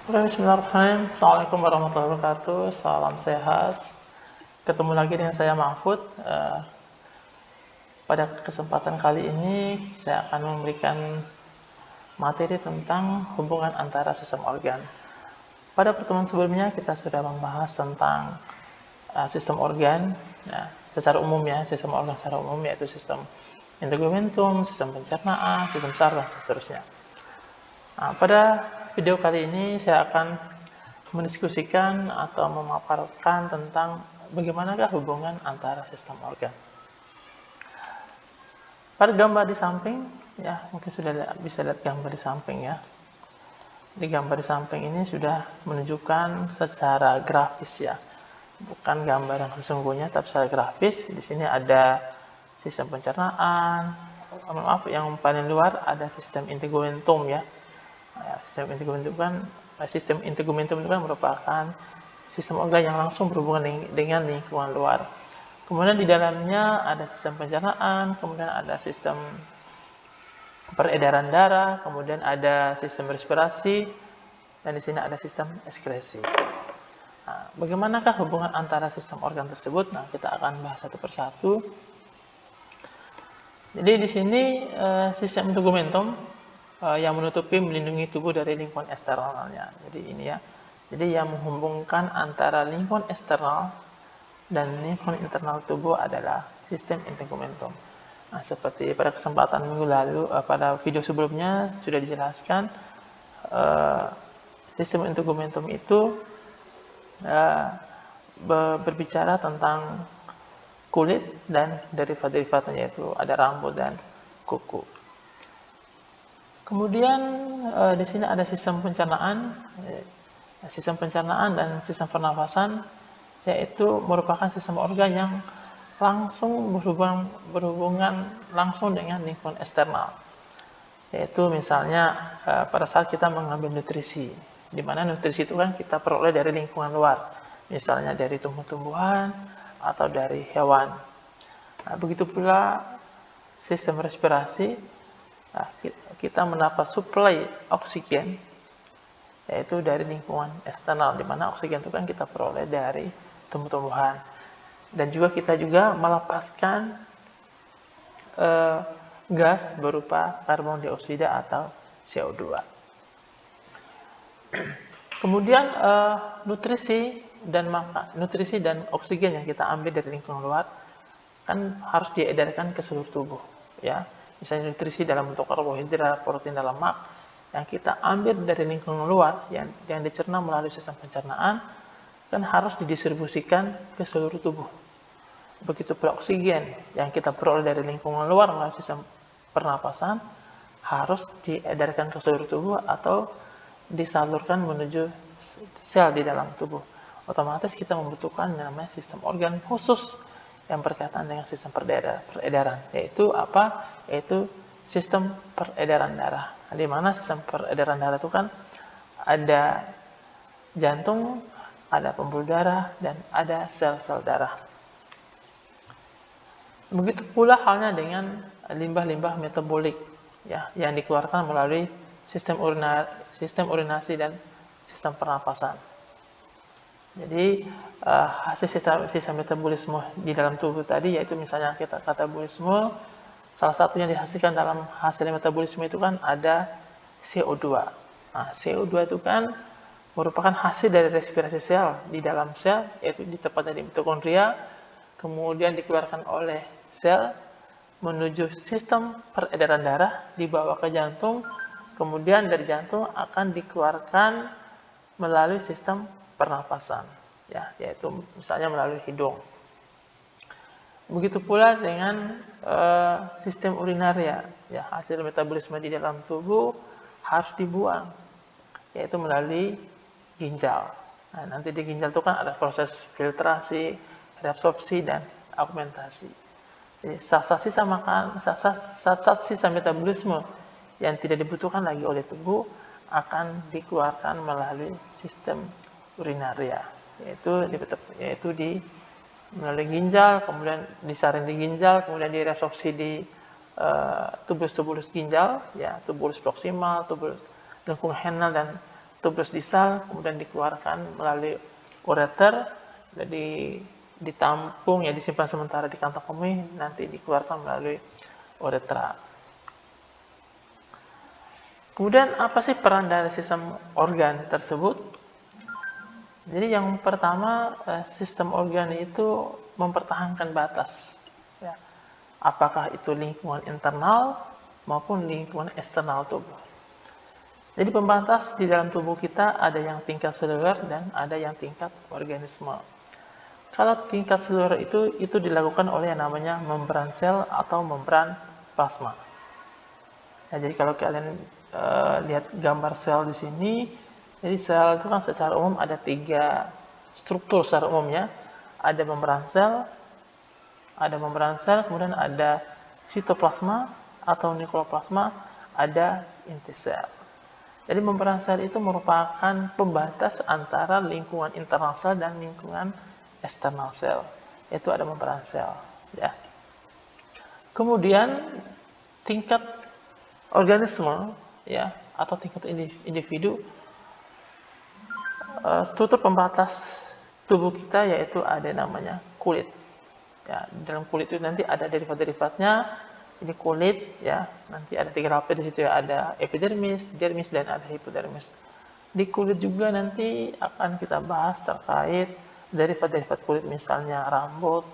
Bismillahirrahmanirrahim. Assalamualaikum warahmatullahi wabarakatuh. Salam sehat. Ketemu lagi dengan saya Mahfud. Pada kesempatan kali ini saya akan memberikan materi tentang hubungan antara sistem organ. Pada pertemuan sebelumnya kita sudah membahas tentang sistem organ, ya, secara umum ya, sistem organ secara umum yaitu sistem integumentum, sistem pencernaan, sistem saraf dan seterusnya. Nah, pada video kali ini saya akan mendiskusikan atau memaparkan tentang bagaimanakah hubungan antara sistem organ. Pada gambar di samping, ya mungkin sudah bisa lihat gambar di samping ya. Di gambar di samping ini sudah menunjukkan secara grafis ya, bukan gambar yang sesungguhnya, tapi secara grafis. Di sini ada sistem pencernaan, yang paling luar ada sistem integumentum ya. Sistem integumentum itu kan merupakan sistem organ yang langsung berhubungan dengan lingkungan luar. Kemudian di dalamnya ada sistem pencernaan, kemudian ada sistem peredaran darah, kemudian ada sistem respirasi, dan di sini ada sistem ekskresi. Nah, bagaimanakah hubungan antara sistem organ tersebut? Nah, kita akan bahas satu persatu. Jadi di sini sistem integumentum yang menutupi melindungi tubuh dari lingkungan eksternalnya. Jadi ini ya. Jadi yang menghubungkan antara lingkungan eksternal dan lingkungan internal tubuh adalah sistem integumentum. Nah, seperti pada kesempatan minggu lalu, pada video sebelumnya sudah dijelaskan, sistem integumentum itu berbicara tentang kulit dan derivat-derivatnya, yaitu ada rambut dan kuku. Kemudian di sini ada sistem pencernaan dan sistem pernafasan, yaitu merupakan sistem organ yang langsung berhubungan langsung dengan lingkungan eksternal. Yaitu misalnya pada saat kita mengambil nutrisi, di mana nutrisi itu kan kita peroleh dari lingkungan luar, misalnya dari tumbuh-tumbuhan atau dari hewan. Nah, begitu pula sistem respirasi, kita mendapat suplai oksigen, yaitu dari lingkungan eksternal, di mana oksigen itu kan kita peroleh dari tumbuh-tumbuhan. Dan juga kita juga melepaskan gas berupa karbon dioksida atau CO2. Kemudian nutrisi dan oksigen yang kita ambil dari lingkungan luar kan harus diedarkan ke seluruh tubuh ya. Misalnya nutrisi dalam bentuk karbohidrat, protein dan lemak yang kita ambil dari lingkungan luar yang dicerna melalui sistem pencernaan kan harus didistribusikan ke seluruh tubuh. Begitu pula oksigen yang kita peroleh dari lingkungan luar melalui sistem pernapasan harus diedarkan ke seluruh tubuh atau disalurkan menuju sel di dalam tubuh. Otomatis kita membutuhkan namanya sistem organ khusus yang berkaitan dengan sistem peredaran, yaitu apa? Yaitu sistem peredaran darah. Di mana sistem peredaran darah itu kan ada jantung, ada pembuluh darah, dan ada sel-sel darah. Begitu pula halnya dengan limbah-limbah metabolik ya, yang dikeluarkan melalui sistem urinasi dan sistem pernapasan. Jadi hasil sistem metabolisme di dalam tubuh tadi, yaitu misalnya kita katabolisme, salah satunya dihasilkan dalam hasil metabolisme itu kan ada CO2. Nah, CO2 itu kan merupakan hasil dari respirasi sel di dalam sel, yaitu di tepatnya di mitokondria, kemudian dikeluarkan oleh sel menuju sistem peredaran darah, dibawa ke jantung, kemudian dari jantung akan dikeluarkan melalui sistem pernapasan ya, yaitu misalnya melalui hidung. Begitu pula dengan sistem urinaria ya, hasil metabolisme di dalam tubuh harus dibuang, yaitu melalui ginjal. Nah, nanti di ginjal itu kan ada proses filtrasi, reabsorpsi dan augmentasi. Jadi zat sisa metabolisme yang tidak dibutuhkan lagi oleh tubuh akan dikeluarkan melalui sistem urinaria, yaitu melalui ginjal, kemudian disaring di ginjal, kemudian direabsorpsi di tubulus ginjal, ya, tubulus proksimal, tubulus lengkung renal dan tubrus di sel, kemudian dikeluarkan melalui ureter, jadi ditampung ya, disimpan sementara di kantong kemih, nanti dikeluarkan melalui uretra. Kemudian apa sih peran dari sistem organ tersebut? Jadi yang pertama, sistem organ itu mempertahankan batas. Ya. Apakah itu lingkungan internal maupun lingkungan eksternal tubuh. Jadi pembatas di dalam tubuh kita ada yang tingkat seluler dan ada yang tingkat organisme. Kalau tingkat seluler itu dilakukan oleh yang namanya membran sel atau membran plasma. Ya, jadi kalau kalian lihat gambar sel di sini, jadi sel itu kan secara umum ada 3 struktur secara umumnya. Ada membran sel, kemudian ada sitoplasma atau nukleoplasma, ada inti sel. Jadi membran sel itu merupakan pembatas antara lingkungan internal sel dan lingkungan eksternal sel. Itu ada membran sel, ya. Kemudian tingkat organisme, ya, atau tingkat individu, struktur pembatas tubuh kita yaitu ada namanya kulit. Ya, di dalam kulit itu nanti ada derivat-derivatnya. Ini kulit, ya, nanti ada 3 lapis di situ ya, ada epidermis, dermis, dan ada hipodermis. Di kulit juga nanti akan kita bahas terkait derivat-derivat kulit, misalnya rambut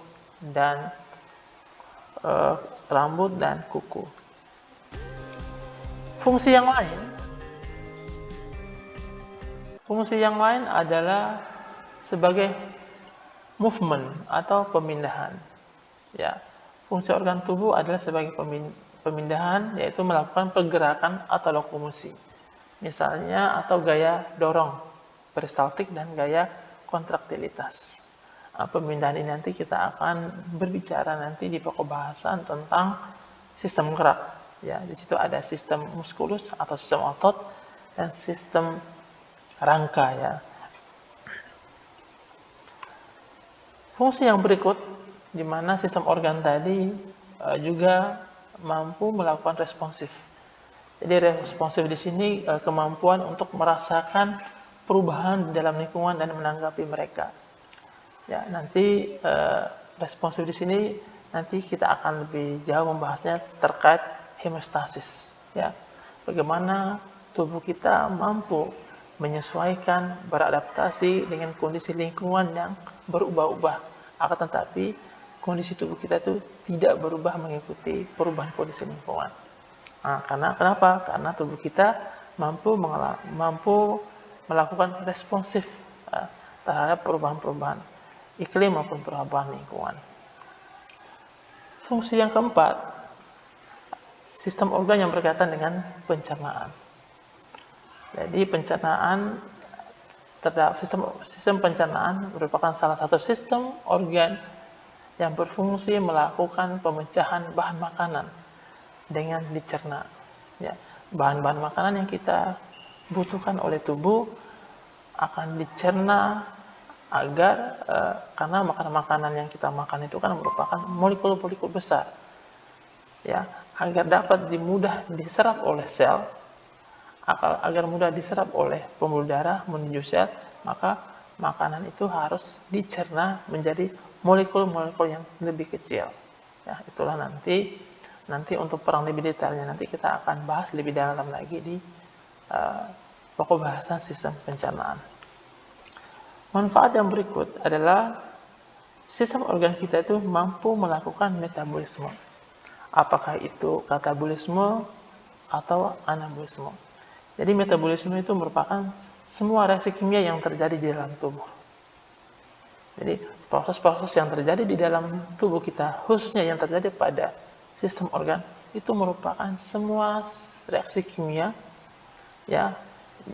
dan kuku. Fungsi yang lain adalah sebagai movement atau pemindahan. Ya, fungsi organ tubuh adalah sebagai pemindahan, yaitu melakukan pergerakan atau lokomosi. Misalnya, atau gaya dorong peristaltik dan gaya kontraktilitas. Pemindahan ini nanti kita akan berbicara nanti di pokok bahasan tentang sistem gerak. Ya, di situ ada sistem muskulus atau sistem otot dan sistem rangka, ya. Fungsi yang berikut, di mana sistem organ tadi juga mampu melakukan responsif. Jadi responsif di sini kemampuan untuk merasakan perubahan di dalam lingkungan dan menanggapi mereka. Ya, nanti responsif di sini nanti kita akan lebih jauh membahasnya terkait hemostasis. Ya, bagaimana tubuh kita mampu menyesuaikan, beradaptasi dengan kondisi lingkungan yang berubah-ubah. Akan tetapi kondisi tubuh kita itu tidak berubah mengikuti perubahan kondisi lingkungan. Nah, kenapa? Karena tubuh kita mampu melakukan responsif terhadap perubahan-perubahan iklim maupun perubahan lingkungan. Fungsi yang keempat, sistem organ yang berkaitan dengan pencernaan. Jadi pencernaan terhadap sistem pencernaan merupakan salah satu sistem organ yang berfungsi melakukan pemecahan bahan makanan dengan dicerna. Ya, bahan-bahan makanan yang kita butuhkan oleh tubuh akan dicerna agar karena makanan-makanan yang kita makan itu kan merupakan molekul-molekul besar, ya, agar dapat mudah diserap oleh sel, agar mudah diserap oleh pembuluh darah menuju sel, maka makanan itu harus dicerna menjadi molekul-molekul yang lebih kecil. Ya, itulah nanti untuk perang lebih detailnya nanti kita akan bahas lebih dalam lagi di pokok bahasan sistem pencernaan. Manfaat yang berikut adalah sistem organ kita itu mampu melakukan metabolisme. Apakah itu katabolisme atau anabolisme. Jadi metabolisme itu merupakan semua reaksi kimia yang terjadi di dalam tubuh. Jadi proses-proses yang terjadi di dalam tubuh kita, khususnya yang terjadi pada sistem organ, itu merupakan semua reaksi kimia, ya,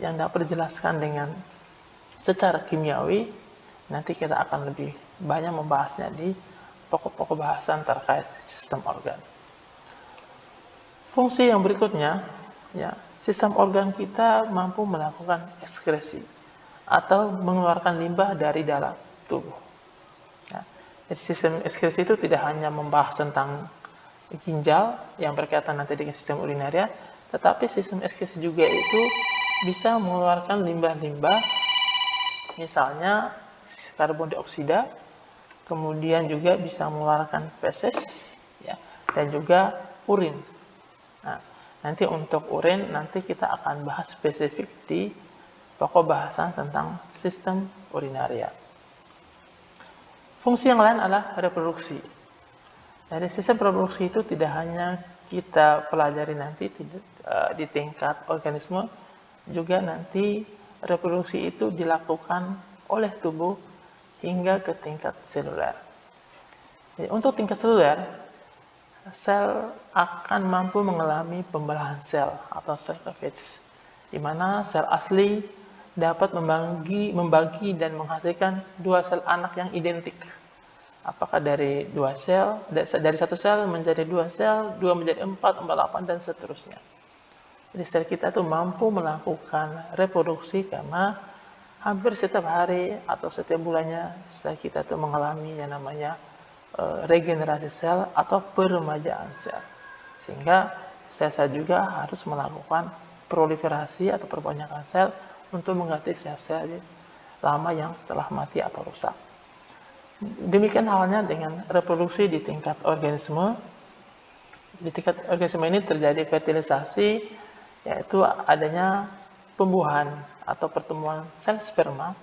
yang dapat dijelaskan dengan secara kimiawi. Nanti kita akan lebih banyak membahasnya di pokok-pokok bahasan terkait sistem organ. Fungsi yang berikutnya, ya, sistem organ kita mampu melakukan ekskresi atau mengeluarkan limbah dari dalam tubuh. Ya, jadi sistem ekskresi itu tidak hanya membahas tentang ginjal yang berkaitan nanti dengan sistem urinaria, tetapi sistem ekskresi juga itu bisa mengeluarkan limbah-limbah, misalnya karbon dioksida, kemudian juga bisa mengeluarkan feses, ya, dan juga urin. Nah, nanti untuk urin nanti kita akan bahas spesifik di pokok bahasan tentang sistem urinaria. Fungsi yang lain adalah reproduksi. Dari sistem reproduksi itu tidak hanya kita pelajari nanti di tingkat organisme, juga nanti reproduksi itu dilakukan oleh tubuh hingga ke tingkat seluler. Jadi, untuk tingkat seluler, sel akan mampu mengalami pembelahan sel atau cell cleavage, di mana sel asli dapat membagi dan menghasilkan dua sel anak yang identik. Apakah dari dua sel, dari satu sel menjadi dua sel, dua menjadi empat, delapan, dan seterusnya. Jadi sel kita itu mampu melakukan reproduksi karena hampir setiap hari atau setiap bulannya sel kita itu mengalami yang namanya regenerasi sel atau peremajaan sel. Sehingga sel-sel juga harus melakukan proliferasi atau perbanyakan sel untuk mengganti sel-sel lama yang telah mati atau rusak. Demikian halnya dengan reproduksi di tingkat organisme. Di tingkat organisme ini terjadi fertilisasi, yaitu adanya pembuahan atau pertemuan sel sperma,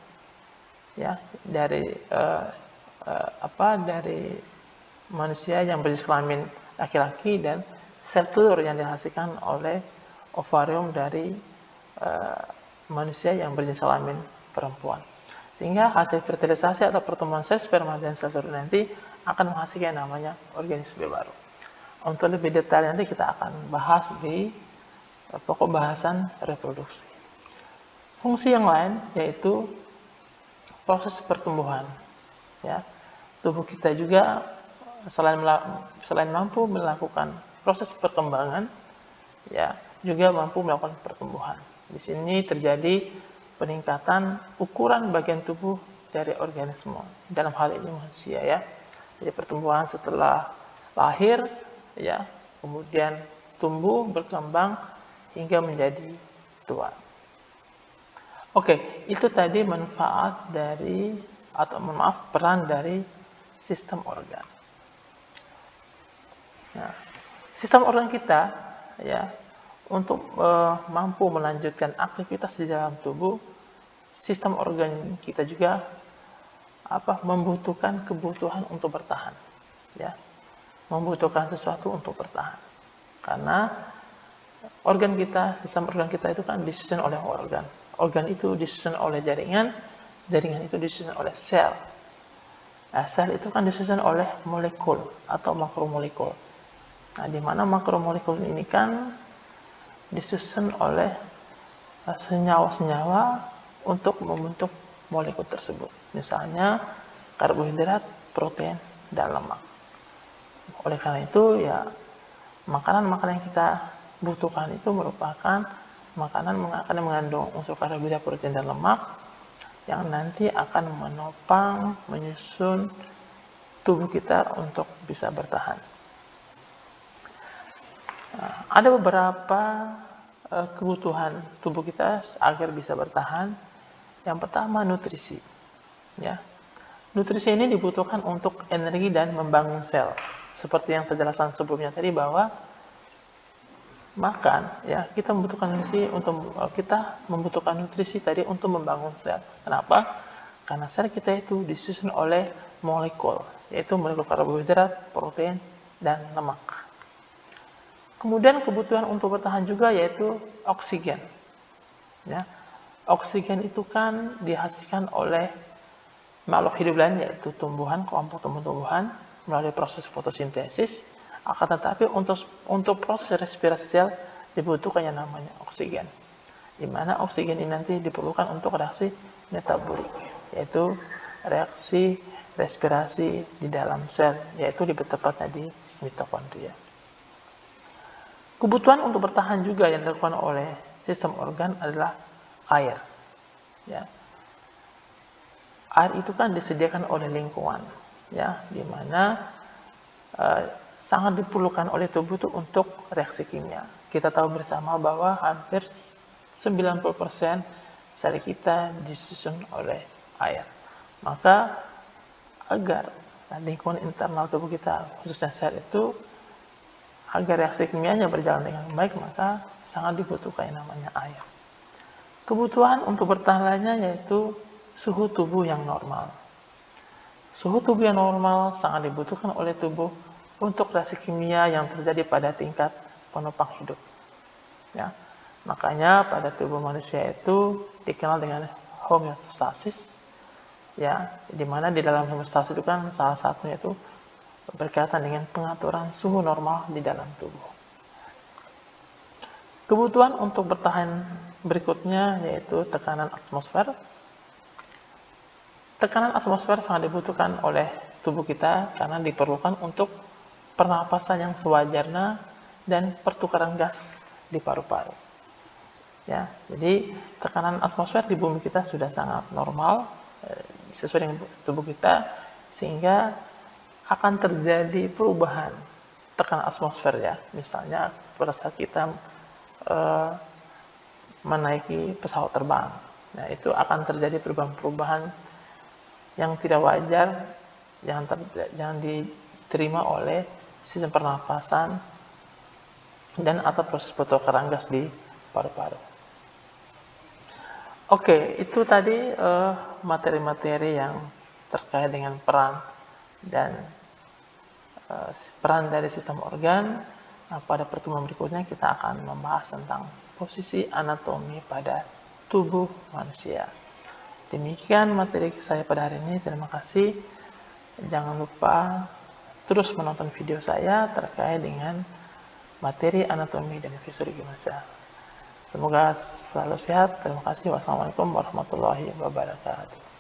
ya, dari manusia yang berjenis kelamin laki-laki dan sel telur yang dihasilkan oleh ovarium dari manusia yang berjenis kelamin perempuan. Sehingga hasil fertilisasi atau pertemuan sel sperma dan sel telur nanti akan menghasilkan namanya organisme baru. Untuk lebih detail nanti kita akan bahas di pokok bahasan reproduksi. Fungsi yang lain yaitu proses pertumbuhan. Ya, tubuh kita juga selain mampu melakukan proses perkembangan, ya, juga mampu melakukan pertumbuhan. Di sini terjadi peningkatan ukuran bagian tubuh dari organisme, dalam hal ini manusia, ya. Jadi pertumbuhan setelah lahir, ya, kemudian tumbuh, berkembang hingga menjadi tua. Oke, itu tadi manfaat dari peran dari sistem organ. Nah, sistem organ kita, ya, untuk mampu melanjutkan aktivitas di dalam tubuh, sistem organ kita juga membutuhkan kebutuhan untuk bertahan, ya, membutuhkan sesuatu untuk bertahan. Karena sistem organ kita itu kan disusun oleh organ itu disusun oleh jaringan itu disusun oleh sel. Nah, sel itu kan disusun oleh molekul atau makromolekul. Nah, di mana makromolekul ini kan disusun oleh senyawa-senyawa untuk membentuk molekul tersebut. Misalnya karbohidrat, protein, dan lemak. Oleh karena itu, ya, makanan-makanan yang kita butuhkan itu merupakan makanan akan mengandung unsur karbohidrat, protein, dan lemak yang nanti akan menopang, menyusun tubuh kita untuk bisa bertahan. Nah, ada beberapa kebutuhan tubuh kita agar bisa bertahan. Yang pertama, nutrisi. Ya, nutrisi ini dibutuhkan untuk energi dan membangun sel. Seperti yang saya jelaskan sebelumnya tadi bahwa makan, ya, kita membutuhkan nutrisi tadi untuk membangun sel. Kenapa? Karena sel kita itu disusun oleh molekul, yaitu molekul karbohidrat, protein, dan lemak. Kemudian kebutuhan untuk bertahan juga yaitu oksigen. Ya, oksigen itu kan dihasilkan oleh makhluk hidup lain, yaitu tumbuhan, kelompok tumbuh-tumbuhan melalui proses fotosintesis. Akan tetapi untuk proses respirasi sel dibutuhkan yang namanya oksigen, di mana oksigen ini nanti diperlukan untuk reaksi metabolik, yaitu reaksi respirasi di dalam sel, yaitu lebih tepatnya di mitokondria. Kebutuhan untuk bertahan juga yang dilakukan oleh sistem organ adalah air. Ya, air itu kan disediakan oleh lingkungan, ya, di mana sangat diperlukan oleh tubuh itu untuk reaksi kimia. Kita tahu bersama bahwa hampir 90% sel kita disusun oleh air. Maka agar lingkungan internal tubuh kita, khususnya sel itu, agar reaksi kimianya berjalan dengan baik, maka sangat dibutuhkan yang namanya air. Kebutuhan untuk bertahan lainnya yaitu suhu tubuh yang normal. Suhu tubuh yang normal sangat dibutuhkan oleh tubuh untuk reaksi kimia yang terjadi pada tingkat penopang hidup. Ya, makanya pada tubuh manusia itu dikenal dengan homeostasis, ya, di mana di dalam homeostasis itu kan salah satunya itu berkaitan dengan pengaturan suhu normal di dalam tubuh. Kebutuhan untuk bertahan berikutnya yaitu tekanan atmosfer. Tekanan atmosfer sangat dibutuhkan oleh tubuh kita karena diperlukan untuk pernapasan yang sewajarnya dan pertukaran gas di paru-paru. Ya, jadi tekanan atmosfer di bumi kita sudah sangat normal sesuai dengan tubuh kita, sehingga akan terjadi perubahan tekanan atmosfer ya. Misalnya pada saat kita menaiki pesawat terbang, nah itu akan terjadi perubahan-perubahan yang tidak wajar yang diterima oleh sistem pernapasan dan atau proses pertukaran gas di paru-paru. Oke, itu tadi materi-materi yang terkait dengan peran dari sistem organ. Nah, pada pertemuan berikutnya kita akan membahas tentang posisi anatomi pada tubuh manusia. Demikian materi saya pada hari ini. Terima kasih. Jangan lupa terus menonton video saya terkait dengan materi anatomi dan fisiologi manusia. Semoga selalu sehat. Terima kasih. Wassalamualaikum warahmatullahi wabarakatuh.